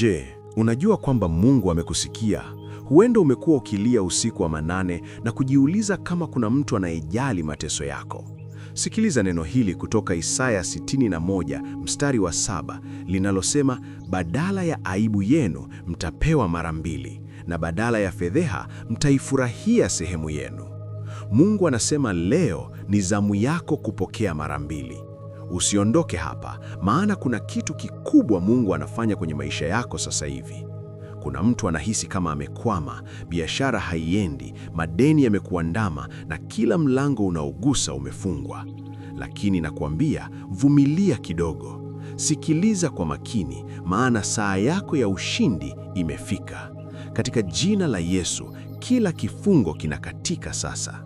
Je, unajua kwamba Mungu amekusikia? Huenda umekuwa ukilia usiku wa manane na kujiuliza kama kuna mtu anayejali mateso yako. Sikiliza neno hili kutoka Isaya 61 mstari wa 7 linalosema, badala ya aibu yenu mtapewa mara mbili, na badala ya fedheha mtaifurahia sehemu yenu. Mungu anasema leo ni zamu yako kupokea mara mbili. Usiondoke hapa, maana kuna kitu kikubwa Mungu anafanya kwenye maisha yako sasa hivi. Kuna mtu anahisi kama amekwama, biashara haiendi, madeni yamekuandama na kila mlango unaogusa umefungwa. Lakini nakwambia, vumilia kidogo. Sikiliza kwa makini, maana saa yako ya ushindi imefika. Katika jina la Yesu, kila kifungo kinakatika sasa.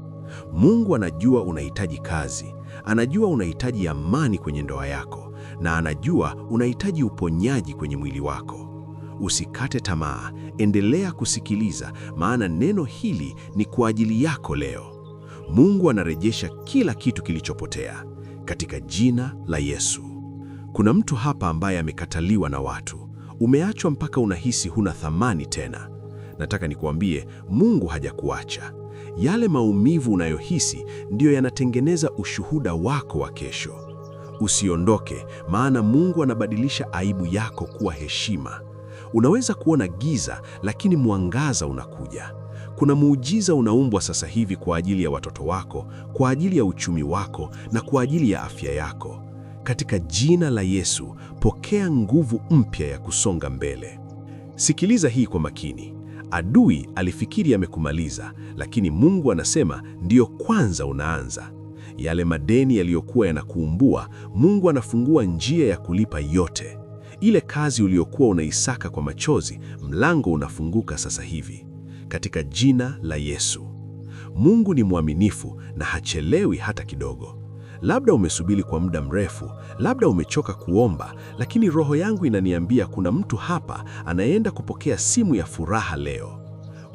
Mungu anajua unahitaji kazi, anajua unahitaji amani kwenye ndoa yako, na anajua unahitaji uponyaji kwenye mwili wako. Usikate tamaa, endelea kusikiliza, maana neno hili ni kwa ajili yako leo. Mungu anarejesha kila kitu kilichopotea katika jina la Yesu. Kuna mtu hapa ambaye amekataliwa na watu, umeachwa mpaka unahisi huna thamani tena. Nataka nikuambie, Mungu hajakuacha. Yale maumivu unayohisi ndiyo yanatengeneza ushuhuda wako wa kesho. Usiondoke, maana Mungu anabadilisha aibu yako kuwa heshima. Unaweza kuona giza, lakini mwangaza unakuja. Kuna muujiza unaumbwa sasa hivi kwa ajili ya watoto wako, kwa ajili ya uchumi wako na kwa ajili ya afya yako. Katika jina la Yesu, pokea nguvu mpya ya kusonga mbele. Sikiliza hii kwa makini. Adui alifikiri amekumaliza, lakini Mungu anasema ndiyo kwanza unaanza. Yale madeni yaliyokuwa yanakuumbua, Mungu anafungua njia ya kulipa yote. Ile kazi uliyokuwa unaisaka kwa machozi, mlango unafunguka sasa hivi. Katika jina la Yesu. Mungu ni mwaminifu na hachelewi hata kidogo. Labda umesubiri kwa muda mrefu, labda umechoka kuomba, lakini roho yangu inaniambia kuna mtu hapa anayeenda kupokea simu ya furaha leo.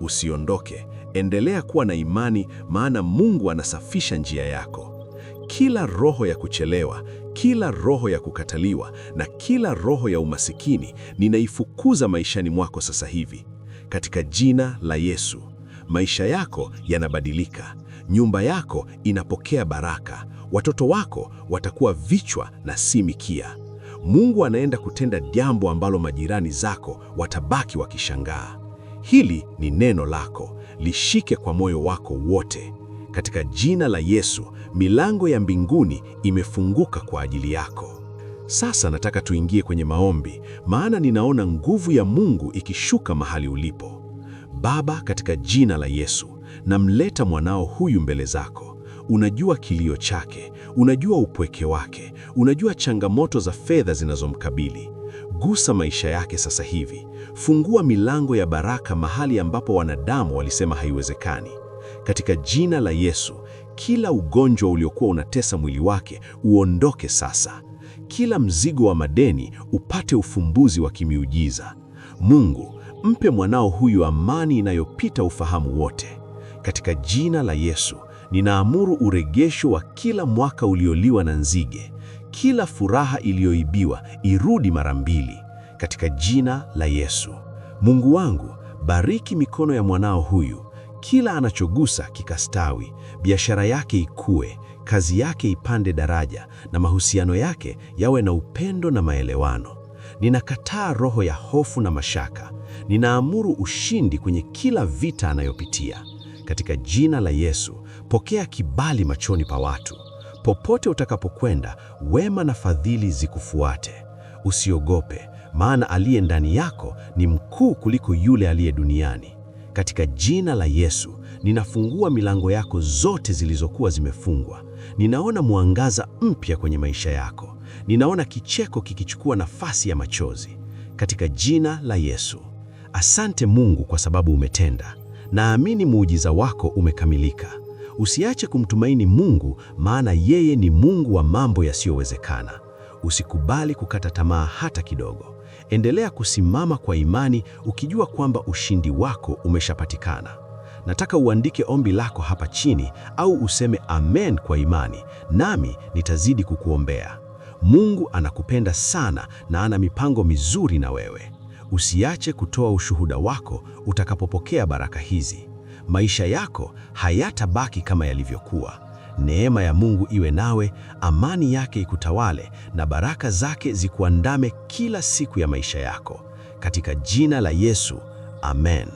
Usiondoke, endelea kuwa na imani, maana Mungu anasafisha njia yako. Kila roho ya kuchelewa, kila roho ya kukataliwa na kila roho ya umasikini ninaifukuza maishani mwako sasa hivi. Katika jina la Yesu, maisha yako yanabadilika, nyumba yako inapokea baraka, watoto wako watakuwa vichwa na si mikia. Mungu anaenda kutenda jambo ambalo majirani zako watabaki wakishangaa. Hili ni neno lako, lishike kwa moyo wako wote. Katika jina la Yesu, milango ya mbinguni imefunguka kwa ajili yako. Sasa nataka tuingie kwenye maombi, maana ninaona nguvu ya Mungu ikishuka mahali ulipo. Baba, katika jina la Yesu, namleta mwanao huyu mbele zako. Unajua kilio chake, unajua upweke wake, unajua changamoto za fedha zinazomkabili. Gusa maisha yake sasa hivi. Fungua milango ya baraka mahali ambapo wanadamu walisema haiwezekani. Katika jina la Yesu, kila ugonjwa uliokuwa unatesa mwili wake uondoke sasa. Kila mzigo wa madeni upate ufumbuzi wa kimiujiza. Mungu, mpe mwanao huyu amani inayopita ufahamu wote. Katika jina la Yesu, ninaamuru urejesho wa kila mwaka ulioliwa na nzige. Kila furaha iliyoibiwa irudi mara mbili. Katika jina la Yesu. Mungu wangu, bariki mikono ya mwanao huyu. Kila anachogusa kikastawi, biashara yake ikue, kazi yake ipande daraja, na mahusiano yake yawe na upendo na maelewano. Ninakataa roho ya hofu na mashaka. Ninaamuru ushindi kwenye kila vita anayopitia. Katika jina la Yesu, pokea kibali machoni pa watu. Popote utakapokwenda, wema na fadhili zikufuate. Usiogope, maana aliye ndani yako ni mkuu kuliko yule aliye duniani. Katika jina la Yesu, ninafungua milango yako zote zilizokuwa zimefungwa. Ninaona mwangaza mpya kwenye maisha yako. Ninaona kicheko kikichukua nafasi ya machozi. Katika jina la Yesu. Asante Mungu kwa sababu umetenda. Naamini muujiza wako umekamilika. Usiache kumtumaini Mungu, maana yeye ni Mungu wa mambo yasiyowezekana. Usikubali kukata tamaa hata kidogo. Endelea kusimama kwa imani ukijua kwamba ushindi wako umeshapatikana. Nataka uandike ombi lako hapa chini au useme amen kwa imani, nami nitazidi kukuombea. Mungu anakupenda sana na ana mipango mizuri na wewe. Usiache kutoa ushuhuda wako utakapopokea baraka hizi. Maisha yako hayatabaki kama yalivyokuwa. Neema ya Mungu iwe nawe, amani yake ikutawale na baraka zake zikuandame kila siku ya maisha yako. Katika jina la Yesu, amen.